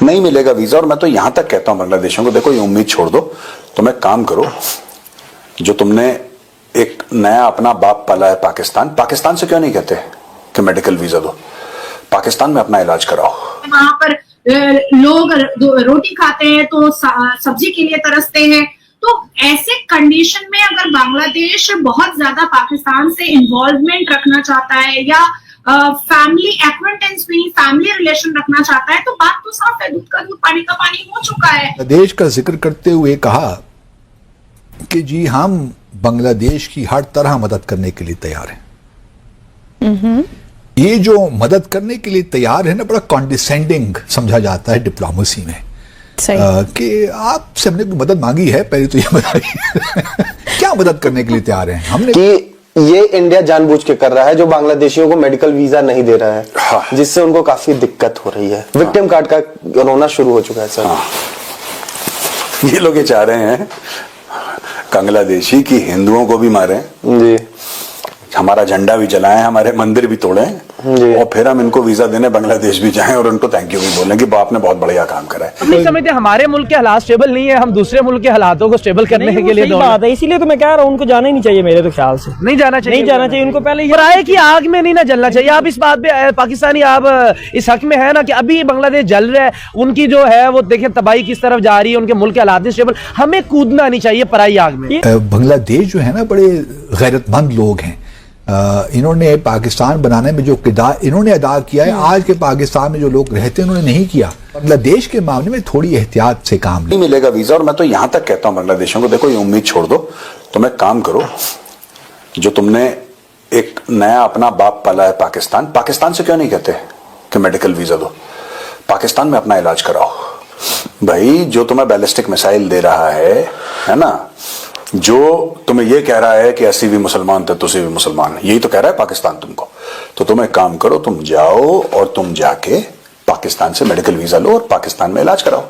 नहीं मिलेगा वीजा। और मैं तो यहां तक कहता हूं बांग्लादेशियों को, देखो ये उम्मीद छोड़ दो, तुम एक काम करो, जो तुमने एक नया अपना बाप पाला है पाकिस्तान से क्यों नहीं कहते कि मेडिकल वीजा दो, पाकिस्तान में अपना इलाज कराओ। वहां पर लोग रोटी खाते हैं तो सब्जी के लिए तरसते हैं, तो ऐसे कंडीशन में अगर बांग्लादेश बहुत ज्यादा पाकिस्तान से इन्वॉल्वमेंट रखना चाहता है या फैमिली एक्वेंटेंस में फैमिली रिलेशन रखना चाहता है, तो बात तो साफ है, दूध का दूध पानी का पानी हो चुका है। देश का जिक्र करते हुए कहा कि जी हम बांग्लादेश की हर तरह मदद करने के लिए तैयार हैं। ये जो मदद करने के लिए तैयार है ना, बड़ा कॉन्डिसेंडिंग समझा जाता है डिप्लोमेसी में कि आपसे हमने मदद मांगी है, पहले तो ये बताइए क्या मदद करने के लिए तैयार हैं हमने। कि ये इंडिया जानबूझ के कर रहा है, जो बांग्लादेशियों को मेडिकल वीजा नहीं दे रहा है, हाँ। जिससे उनको काफी दिक्कत हो रही है। विक्टिम कार्ड का रोना शुरू हो चुका है सर। हाँ। ये लोग ये चाह रहे हैं बांग्लादेशी की हिंदुओं को भी मारे जी, हमारा झंडा भी जलाएं, हमारे मंदिर भी तोड़ें, और फिर हम इनको वीजा देने बांग्लादेश भी जाएं और उनको थैंक यू भी बोलें कि आपने बहुत बढ़िया काम करा है। नहीं समझते हमारे मुल्क के हालात स्टेबल नहीं है, हम दूसरे मुल्क के हालातों को स्टेबल करने के लिए बात है, इसीलिए तो मैं कह रहा हूँ उनको जाना ही नहीं चाहिए, मेरे तो ख्याल से नहीं जाना चाहिए उनको। पहले किराए की आग में नहीं ना जलना चाहिए। आप इस बात पे पाकिस्तानी आप इस हक में है ना कि अभी बांग्लादेश जल रहा है, उनकी जो है वो देखें तबाही किस तरफ जा रही है, उनके मुल्क के हालात स्टेबल, हमें कूदना नहीं चाहिए पराई आग में। बांग्लादेश जो है ना बड़े गैरतमंद लोग हैं। इन्होंने पाकिस्तान बनाने में जो किरदार इन्होंने अदा किया है, आज के पाकिस्तान में जो लोग रहते हैं उन्होंने नहीं किया। बांग्लादेश के मामले में थोड़ी एहतियात से काम नहीं मिलेगा वीजा। और मैं तो यहां तक कहता हूं बांग्लादेशियों को, देखो ये उम्मीद छोड़ दो, तुम एक काम करो, जो तुमने एक नया अपना बाप पाला है पाकिस्तान से क्यों नहीं कहते कि मेडिकल वीजा दो, पाकिस्तान में अपना इलाज कराओ। भाई जो तुम्हें बैलिस्टिक मिसाइल दे रहा है ना, जो तुम्हें ये कह रहा है कि ऐसी भी मुसलमान थे तुसी भी मुसलमान, यही तो कह रहा है पाकिस्तान तुमको, तो तुम एक काम करो, तुम जाओ और तुम जाके पाकिस्तान से मेडिकल वीजा लो और पाकिस्तान में इलाज कराओ।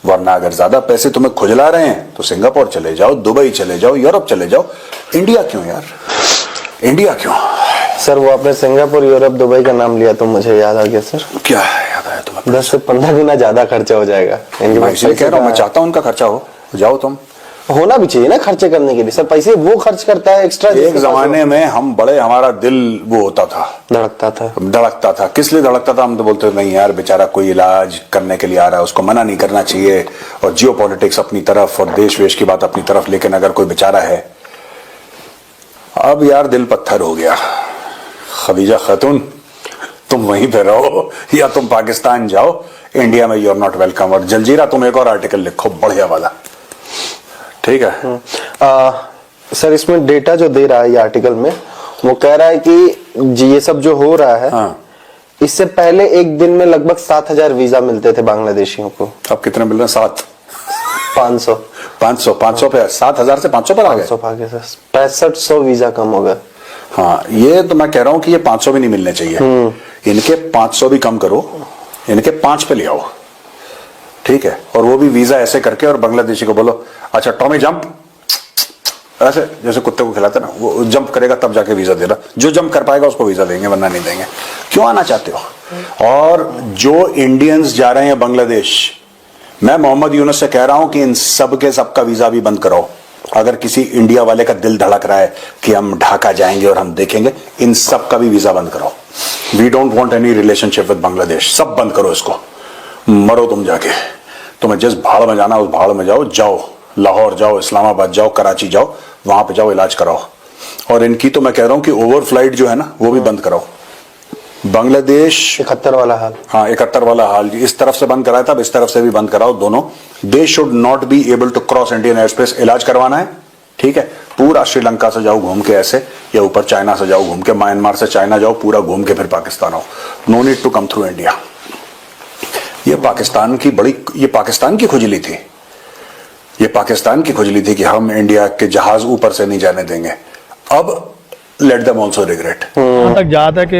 वरना अगर ज्यादा पैसे तुम्हें खुजला रहे हैं तो सिंगापुर चले जाओ, दुबई चले जाओ, यूरोप चले जाओ। इंडिया क्यों यार, इंडिया क्यों? सर वो आपने सिंगापुर, यूरोप, दुबई का नाम लिया तो मुझे याद आ गया सर। क्या याद आया तुम्हें? 10 से 15 गुना ज्यादा खर्चा हो जाएगा। मैं इसलिए कह रहा हूँ, मैं चाहता हूँ उनका खर्चा हो, जाओ तुम। होना भी चाहिए ना खर्चे करने के लिए सर, पैसे वो खर्च करता है एक्स्ट्रा। एक जमाने में हम बड़े, हमारा दिल वो होता था, धड़कता था। किस लिए धड़कता था? हम तो बोलते नहीं यार बेचारा कोई इलाज करने के लिए आ रहा है, उसको मना नहीं करना चाहिए, और जियो पॉलिटिक्स अपनी तरफ और देश वेश की बात अपनी तरफ, लेकिन अगर कोई बेचारा है, अब यार दिल पत्थर हो गया। खदीजा खातून तुम वहीं पे रहो या तुम पाकिस्तान जाओ, इंडिया में यू आर नॉट वेलकम। और जलजीरा तुम एक और आर्टिकल लिखो बढ़िया वाला, ठीक है? सर इसमें डेटा जो दे रहा है ये आर्टिकल में, वो कह रहा है कि ये सब जो हो रहा है, हाँ। इससे पहले एक दिन में लगभग 7,000 वीजा मिलते थे बांग्लादेशियों को। अब कितने मिल रहे हैं? 500 पे 7,000 से 500 पर आ गए। 6500 वीजा कम हो गए। हाँ, ये तो मैं कह रहा हूं कि ये 500 भी नहीं मिलने चाहिए, इनके 500 भी कम करो, इनके 5 पे ले आओ, ठीक है? और वो भी वीजा ऐसे करके, और बांग्लादेशी को बोलो अच्छा टॉमी जंप, ऐसे जैसे कुत्ते को खिलाते ना, वो जंप करेगा तब जाके वीजा देना, जो जंप कर पाएगा उसको वीजा देंगे, वरना नहीं देंगे। क्यों आना चाहते हो? और जो इंडियंस जा रहे हैं बांग्लादेश, मैं मोहम्मद यूनुस से कह रहा हूं कि इन सब के सबका वीजा भी बंद कराओ। अगर किसी इंडिया वाले का दिल धड़क रहा है कि हम ढाका जाएंगे और हम देखेंगे, इन सब का भी वीजा बंद कराओ। We don't want any relationship with Bangladesh, सब बंद करो इसको। मरो तुम जाके, तुम्हें जिस भाड़ में जाना उस भाड़ में जाओ, लाहौर जाओ, इस्लामाबाद जाओ, कराची जाओ, वहां पे जाओ, इलाज कराओ। और इनकी तो मैं कह रहा हूं कि ओवर फ्लाइट जो है ना वो भी बंद कराओ। बांग्लादेश 71 वाला हाल, हाँ 71 वाला हाल, इस तरफ से बंद कराया था, इस तरफ से भी बंद कराओ दोनों। They should not be able to cross Indian air space. इलाज करवाना है, ठीक है, पूरा श्रीलंका से जाओ घूम के ऐसे, या ऊपर चाइना से जाओ घूम के, म्यांमार से चाइना जाओ, पूरा घूम के फिर पाकिस्तान आओ। No need to come through India. ये पाकिस्तान की खुजली थी, ये पाकिस्तान की खुजली थी कि हम इंडिया के जहाज ऊपर से नहीं जाने देंगे। अब लेट देम आल्सो रिग्रेट। वहां तक जाता है कि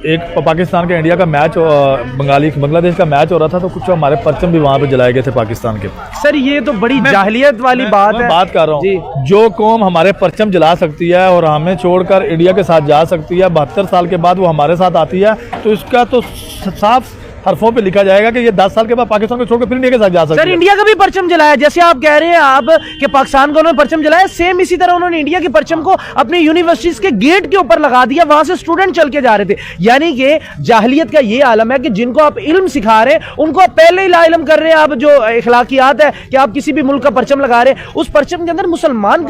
एक पाकिस्तान का इंडिया का मैच, बांग्लादेश का मैच हो रहा था, तो कुछ हमारे परचम भी वहां पे जलाए गए थे पाकिस्तान के। सर ये तो बड़ी जाहिलियत वाली बात है। बात कर रहा हूँ, जो कौम हमारे परचम जला सकती है और हमें छोड़कर इंडिया के साथ जा सकती है, 72 साल के बाद वो हमारे साथ आती है, तो इसका तो साफ हरफों पे लिखा जाएगा कि ये 10 साल के बाद पाकिस्तान को छोड़कर फिर इंडिया के साथ जा सकते सर इंडिया का भी परचम जलाया, जैसे आप कह रहे हैं आप कि पाकिस्तान को उन्होंने परचम जलाया, सेम इसी तरह उन्होंने इंडिया के परचम को अपनी यूनिवर्सिटीज के गेट के ऊपर लगा दिया, वहां से स्टूडेंट चल के जा रहे थे। यानी कि जाहिलियत का ये आलम है कि जिनको आप इल्म सिखा रहे हैं उनको आप पहले ही लाइलम कर रहे हैं। आप जो इखलाकियात है कि आप किसी भी मुल्क का परचम लगा रहे हैं, उस परचम के अंदर मुसलमान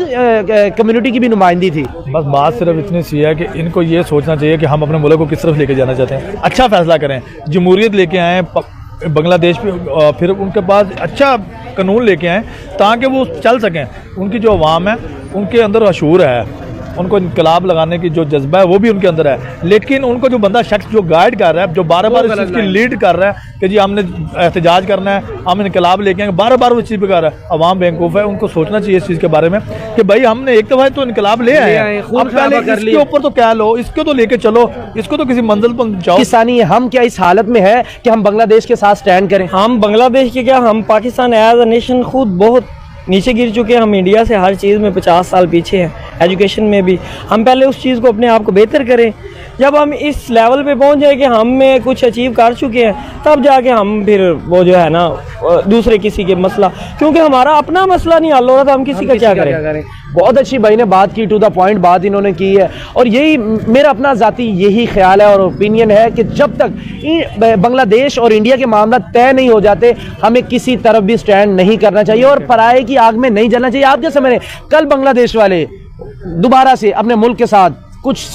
कम्युनिटी की भी नुमाइंदगी थी। बस बात सिर्फ इतनी सी है कि इनको ये सोचना चाहिए कि हम अपने मुल्क को किस तरफ लेके जाना चाहते हैं, अच्छा फैसला करें, जमहूरियत लेके आए बांग्लादेश पे, फिर उनके पास अच्छा कानून लेके आए ताकि वो चल सकें। उनकी जो अवाम है उनके अंदर अशूर है, उनको इनकलाब लगाने की जो जज्बा है वो भी उनके अंदर है, लेकिन उनको जो बंदा शख्स जो गाइड कर रहा है, जो बार बार इस चीज़ की लीड कर रहा है कि जी हमने एहतजाज करना है, हम इनकलाब लेके आएंगे, बार बार वो चीज़ पे कर रहा है, अवाम बेवकूफ़ है। उनको सोचना चाहिए इस चीज़ के बारे में कि भाई हमने एक दफ़ा तो इनकलाब ले आए हैं, अब पहले इसके ऊपर तो क्या लो, इसको तो लेके चलो, इसको तो किसी मंजिल पर पहुंचाओ। पाकिस्तानी हम क्या इस हालत में है कि हम बांग्लादेश के साथ स्टैंड करें? हम बांग्लादेश के क्या, हम पाकिस्तान एज अ नेशन खुद बहुत नीचे गिर चुके हैं। हम इंडिया से हर चीज़ में 50 साल पीछे हैं, एजुकेशन में भी। हम पहले उस चीज़ को अपने आप को बेहतर करें, जब हम इस लेवल पे पहुंच जाए कि हम में कुछ अचीव कर चुके हैं, तब जाके हम फिर वो जो है ना दूसरे किसी के मसला, क्योंकि हमारा अपना मसला नहीं हल हो रहा था, हम किसी का क्या करें। बहुत अच्छी भाई ने बात की, टू द पॉइंट बात इन्होंने की है, और यही मेरा अपना जाती यही ख्याल है और ओपिनियन है कि जब तक बांग्लादेश और इंडिया के मामला तय नहीं हो जाते, हमें किसी तरफ भी स्टैंड नहीं करना चाहिए और पराये की आग में नहीं जलना चाहिए। आप क्या समझ रहे हैं, कल बांग्लादेश वाले दोबारा से अपने मुल्क के साथ कुछ